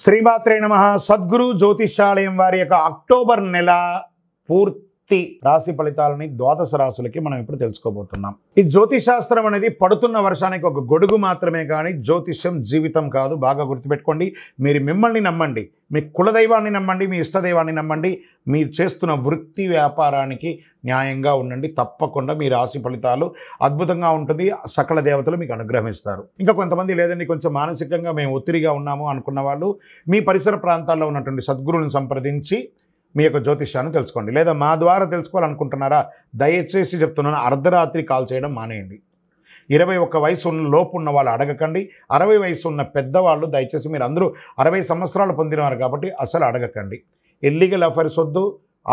శ్రీమాత్రే నమః. సద్గురు జ్యోతిషాలయం వారి యొక్క అక్టోబర్ నెల పూర్తి రాశి ఫలితాలని ద్వాదశ రాశులకి మనం ఇప్పుడు తెలుసుకోబోతున్నాం. ఈ జ్యోతిషాస్త్రం అనేది పడుతున్న వర్షానికి ఒక గొడుగు మాత్రమే, కానీ జ్యోతిష్యం జీవితం కాదు. బాగా గుర్తుపెట్టుకోండి. మీరు మిమ్మల్ని నమ్మండి, మీ కులదైవాన్ని నమ్మండి, మీ ఇష్టదైవాన్ని నమ్మండి. మీరు చేస్తున్న వృత్తి వ్యాపారానికి న్యాయంగా ఉండండి. తప్పకుండా మీ రాశి ఫలితాలు అద్భుతంగా ఉంటుంది. సకల దేవతలు మీకు అనుగ్రహిస్తారు. ఇంకా కొంతమంది లేదండి, కొంచెం మానసికంగా మేము ఒత్తిడిగా ఉన్నాము అనుకున్న వాళ్ళు మీ పరిసర ప్రాంతాల్లో ఉన్నటువంటి సద్గురువుని సంప్రదించి మీ యొక్క జ్యోతిష్యాన్ని తెలుసుకోండి. లేదా మా ద్వారా తెలుసుకోవాలనుకుంటున్నారా, దయచేసి చెప్తున్నాను, అర్ధరాత్రి కాల్ చేయడం మానేయండి. 21 వయసు లోపు ఉన్న వాళ్ళు అడగకండి. 60 వయసు ఉన్న పెద్దవాళ్ళు దయచేసి, మీరు అందరూ 60 సంవత్సరాలు పొందినవారు కాబట్టి అసలు అడగకండి. ఇల్లీగల్ అఫైర్స్ వద్దు,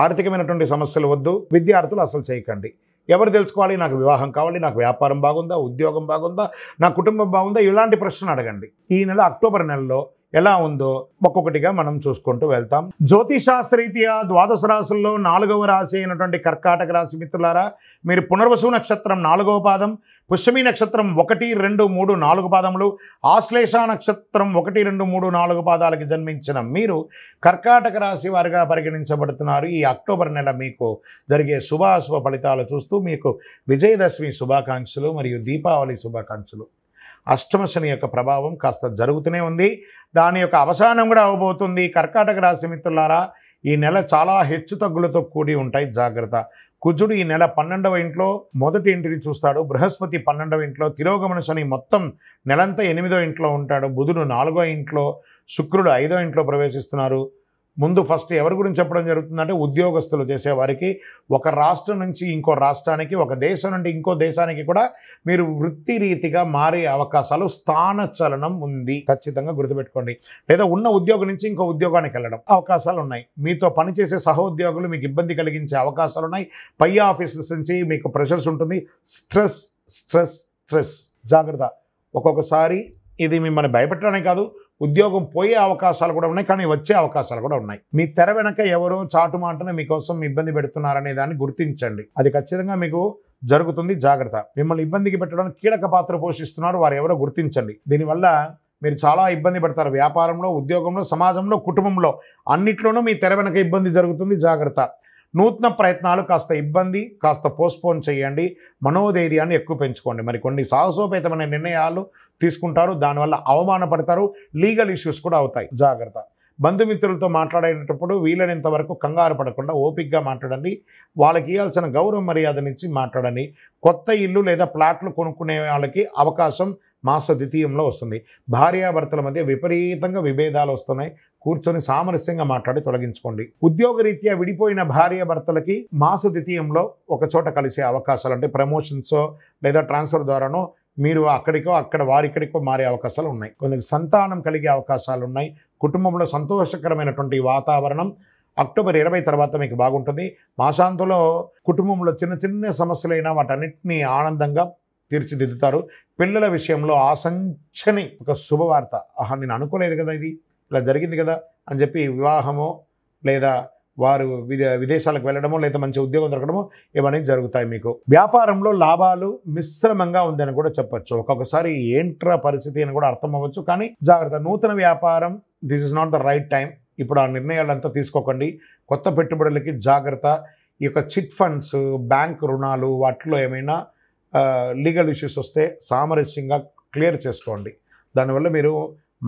ఆర్థికమైనటువంటి సమస్యలు వద్దు, విద్యార్థులు అసలు చేయకండి. ఎవరు తెలుసుకోవాలి, నాకు వివాహం కావాలి, నాకు వ్యాపారం బాగుందా, ఉద్యోగం బాగుందా, నా కుటుంబం బాగుందా, ఇలాంటి ప్రశ్నలు అడగండి. ఈ నెల అక్టోబర్ నెలలో ఎలా ఉందో ఒక్కొక్కటిగా మనం చూసుకుంటూ వెళ్తాం. జ్యోతిషాస్త్రరీత్యా ద్వాదశ రాశుల్లో 4వ రాశి అయినటువంటి కర్కాటక రాశి మిత్రులారా, మీరు పునర్వసు నక్షత్రం 4వ పాదం, పుష్యమి నక్షత్రం 1, 2, 3, 4 పాదములు, ఆశ్లేష నక్షత్రం 1, 2, 3, 4 పాదాలకి జన్మించిన మీరు కర్కాటక రాశి వారిగా పరిగణించబడుతున్నారు. ఈ అక్టోబర్ నెల మీకు జరిగే శుభాశుభ ఫలితాలు చూస్తూ మీకు విజయదశమి శుభాకాంక్షలు మరియు దీపావళి శుభాకాంక్షలు. అష్టమ శని యొక్క ప్రభావం కాస్త జరుగుతూనే ఉంది, దాని యొక్క అవసానం కూడా అవబోతుంది. కర్కాటక రాశి మిత్రులారా, ఈ నెల చాలా హెచ్చు తగ్గులతో కూడి ఉంటాయి, జాగ్రత్త. కుజుడు ఈ నెల 12వ ఇంట్లో మొదటి ఇంటిని చూస్తాడు, బృహస్పతి 12వ ఇంట్లో, తిరోగమన శని మొత్తం నెలంతా 8వ ఇంట్లో ఉంటాడు, బుధుడు 4వ ఇంట్లో, శుక్రుడు 5వ ఇంట్లో ప్రవేశిస్తున్నారు. ముందు ఫస్ట్ ఎవరి గురించి చెప్పడం జరుగుతుందంటే, ఉద్యోగస్తులు చేసేవారికి ఒక రాష్ట్రం నుంచి ఇంకో రాష్ట్రానికి, ఒక దేశం నుండి ఇంకో దేశానికి కూడా మీరు వృత్తి రీతిగా మారే అవకాశాలు, స్థాన చలనం ఉంది, ఖచ్చితంగా గుర్తుపెట్టుకోండి. లేదా ఉన్న ఉద్యోగం నుంచి ఇంకో ఉద్యోగానికి వెళ్ళడం అవకాశాలు ఉన్నాయి. మీతో పనిచేసే సహోద్యోగులు మీకు ఇబ్బంది కలిగించే అవకాశాలు ఉన్నాయి. పై ఆఫీసర్స్ నుంచి మీకు ప్రెషర్స్ ఉంటుంది. స్ట్రెస్ స్ట్రెస్ స్ట్రెస్, జాగ్రత్త. ఒక్కొక్కసారి ఇది మిమ్మల్ని భయపెట్టడానికి కాదు, ఉద్యోగం పోయే అవకాశాలు కూడా ఉన్నాయి, కానీ వచ్చే అవకాశాలు కూడా ఉన్నాయి. మీ తెర వెనక ఎవరో చాటుమాటన మీకోసం ఇబ్బంది పెడుతున్నారనే దాన్ని గుర్తించండి. అది ఖచ్చితంగా మీకు జరుగుతుంది, జాగ్రత్త. మిమ్మల్ని ఇబ్బందికి పెట్టడానికి కీలక పాత్ర పోషిస్తున్నారు, వారు ఎవరో గుర్తించండి. దీనివల్ల మీరు చాలా ఇబ్బంది పడతారు. వ్యాపారంలో, ఉద్యోగంలో, సమాజంలో, కుటుంబంలో అన్నిట్లోనూ మీ తెర వెనక ఇబ్బంది జరుగుతుంది, జాగ్రత్త. నూతన ప్రయత్నాలు కాస్త ఇబ్బంది, కాస్త పోస్ట్పోన్ చేయండి. మనోధైర్యాన్ని ఎక్కువ పెంచుకోండి. మరి కొన్ని సాహసోపేతమైన నిర్ణయాలు తీసుకుంటారు, దానివల్ల అవమానపడతారు. లీగల్ ఇష్యూస్ కూడా అవుతాయి, జాగ్రత్త. బంధుమిత్రులతో మాట్లాడేటప్పుడు వీలైనంత వరకు కంగారు పడకుండా ఓపికగా మాట్లాడండి. వాళ్ళకి ఇవ్వాల్సిన గౌరవ మర్యాదనిచ్చి మాట్లాడండి. కొత్త ఇల్లు లేదా ప్లాట్లు కొనుక్కునే వాళ్ళకి అవకాశం మాస ద్వితీయంలో వస్తుంది. భార్యాభర్తల మధ్య విపరీతంగా విభేదాలు వస్తున్నాయి, కూర్చొని సామరస్యంగా మాట్లాడి తొలగించుకోండి. ఉద్యోగరీత్యా విడిపోయిన భార్యాభర్తలకి మాస ద్వితీయంలో ఒక చోట కలిసే అవకాశాలు, అంటే ప్రమోషన్సో లేదా ట్రాన్స్ఫర్ ద్వారానో మీరు అక్కడికో అక్కడ వారిక్కడికో మారే అవకాశాలు ఉన్నాయి. కొందరికి సంతానం కలిగే అవకాశాలు ఉన్నాయి. కుటుంబంలో సంతోషకరమైనటువంటి వాతావరణం అక్టోబర్ 20 తర్వాత మీకు బాగుంటుంది. మాసాంతంలో కుటుంబంలో చిన్న చిన్న సమస్యలైనా వాటన్నిటినీ ఆనందంగా తీర్చిదిద్దుతారు. పిల్లల విషయంలో ఆశంచని ఒక శుభవార్త, నేను అనుకోలేదు కదా, ఇది ఇలా జరిగింది కదా అని చెప్పి వివాహమో లేదా వారు విదేశాలకు వెళ్ళడమో లేదా మంచి ఉద్యోగం దొరకడమో ఇవన్నీ జరుగుతాయి. మీకు వ్యాపారంలో లాభాలు మిశ్రమంగా ఉందని కూడా చెప్పచ్చు. ఒక్కొక్కసారి ఏంట్రా పరిస్థితి అని కూడా అర్థం అవ్వచ్చు, కానీ జాగ్రత్త. నూతన వ్యాపారం, this is not the right time. ఇప్పుడు ఆ నిర్ణయాలంతా తీసుకోకండి. కొత్త పెట్టుబడులకి జాగ్రత్త. ఈ యొక్క చిట్ ఫండ్స్, బ్యాంక్ రుణాలు, వాటిలో ఏమైనా లీగల్ ఇష్యూస్ వస్తే సామరస్యంగా క్లియర్ చేసుకోండి. దానివల్ల మీరు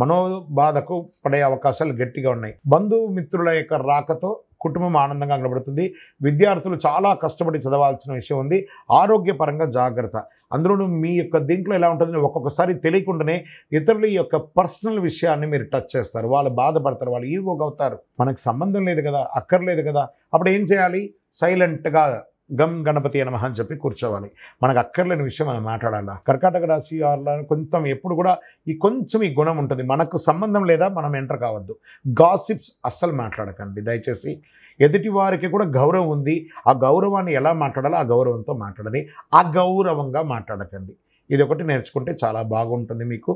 మనోబాధకు పడే అవకాశాలు గట్టిగా ఉన్నాయి. బంధుమిత్రుల యొక్క రాకతో కుటుంబం ఆనందంగా కనబడుతుంది. విద్యార్థులు చాలా కష్టపడి చదవాల్సిన విషయం ఉంది. ఆరోగ్యపరంగా జాగ్రత్త. అందులోనూ మీ యొక్క దీంట్లో ఎలా ఉంటుందని ఒక్కొక్కసారి తెలియకుండానే ఇతరుల యొక్క పర్సనల్ విషయాన్ని మీరు టచ్ చేస్తారు. వాళ్ళు బాధపడతారు, వాళ్ళు ఈగోగా అవుతారు. మనకు సంబంధం లేదు కదా, అక్కర్లేదు కదా, అప్పుడు ఏం చేయాలి? సైలెంట్గా గం గణపతి నమః అని చెప్పి కూర్చోవాలి. మనకు అక్కర్లేని విషయం మనం మాట్లాడాలా. కర్కాటక రాశి వాళ్ళని కొంచెం ఎప్పుడు కూడా కొంచెం ఈ గుణం ఉంటుంది. మనకు సంబంధం లేదా మనం ఎంటర్ కావద్దు. గాసిప్స్ అస్సలు మాట్లాడకండి దయచేసి. ఎదుటి వారికి కూడా గౌరవం ఉంది, ఆ గౌరవాన్ని ఎలా మాట్లాడాలో ఆ గౌరవంతో మాట్లాడాలి. అగౌరవంగా మాట్లాడకండి. ఇది ఒకటి నేర్చుకుంటే చాలా బాగుంటుంది. మీకు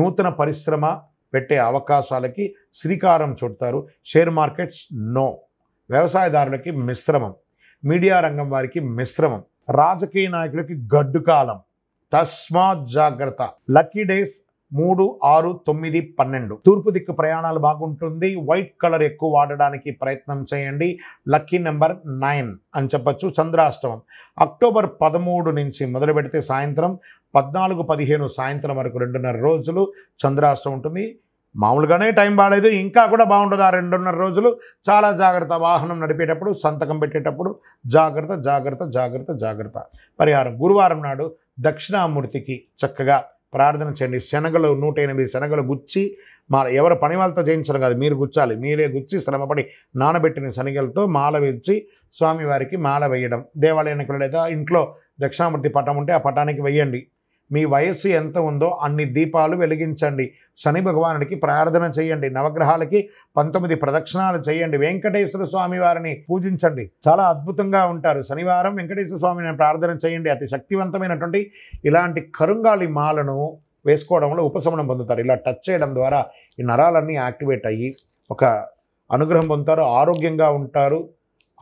నూతన పరిశ్రమ పెట్టే అవకాశాలకి శ్రీకారం చుడతారు. Share markets no. వ్యవసాయదారులకి మిశ్రమం. మీడియా రంగం వారికి మిశ్రమం. రాజకీయ నాయకులకి గడ్డు కాలం, తస్మాత్ జాగ్రత్త. Lucky days 3, 6, 9, 12. తూర్పు దిక్కు ప్రయాణాలు బాగుంటుంది. వైట్ కలర్ ఎక్కువ వాడడానికి ప్రయత్నం చేయండి. లక్కీ నెంబర్ 9 అని చెప్పచ్చు. చంద్రాష్టమం అక్టోబర్ 13 నుంచి మొదలు పెడితే సాయంత్రం 14, 15 సాయంత్రం వరకు 2.5 రోజులు చంద్రాష్టమం ఉంటుంది. మామూలుగానే టైం బాగాలేదు, ఇంకా కూడా బాగుంటుంది ఆ 2.5 రోజులు. చాలా జాగ్రత్త. వాహనం నడిపేటప్పుడు, సంతకం పెట్టేటప్పుడు జాగ్రత్త జాగ్రత్త జాగ్రత్త జాగ్రత్త. పరిహారం గురువారం నాడు దక్షిణామూర్తికి చక్కగా ప్రార్థన చేయండి. శనగలు 108 శనగలు గుచ్చి, ఎవరు పని వాళ్ళతో చేయించడం కాదు, మీరు గుచ్చాలి. మీరే గుచ్చి శ్రమపడి నానబెట్టిన శనగలతో మాల వేసి స్వామివారికి మాల వేయడం. దేవాలయానికి లేదా ఇంట్లో దక్షిణామూర్తి పటం ఉంటే ఆ పటానికి వేయండి. మీ వయస్సు ఎంత ఉందో అన్ని దీపాలు వెలిగించండి. శని భగవానుడికి ప్రార్థన చేయండి. నవగ్రహాలకి 19 ప్రదక్షిణాలు చేయండి. వెంకటేశ్వర స్వామి వారిని పూజించండి. చాలా అద్భుతంగా ఉంటారు. శనివారం వెంకటేశ్వర స్వామిని ప్రార్థన చేయండి. అతి శక్తివంతమైనటువంటి ఇలాంటి కరుంగాలి మాలను వేసుకోవడంలో ఉపశమనం పొందుతారు. ఇలా టచ్ చేయడం ద్వారా ఈ నరాలన్నీ యాక్టివేట్ అయ్యి ఒక అనుగ్రహం పొందుతారు. ఆరోగ్యంగా ఉంటారు,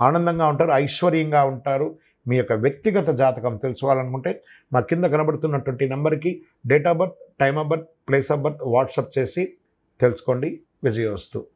ఆనందంగా ఉంటారు, ఐశ్వర్యంగా ఉంటారు. మీ యొక్క వ్యక్తిగత జాతకం తెలుసుకోవాలనుకుంటే మా కింద కనబడుతున్నటువంటి నెంబర్కి date of birth, time of birth, place of birth WhatsApp చేసి తెలుసుకోండి. విజయోస్తు.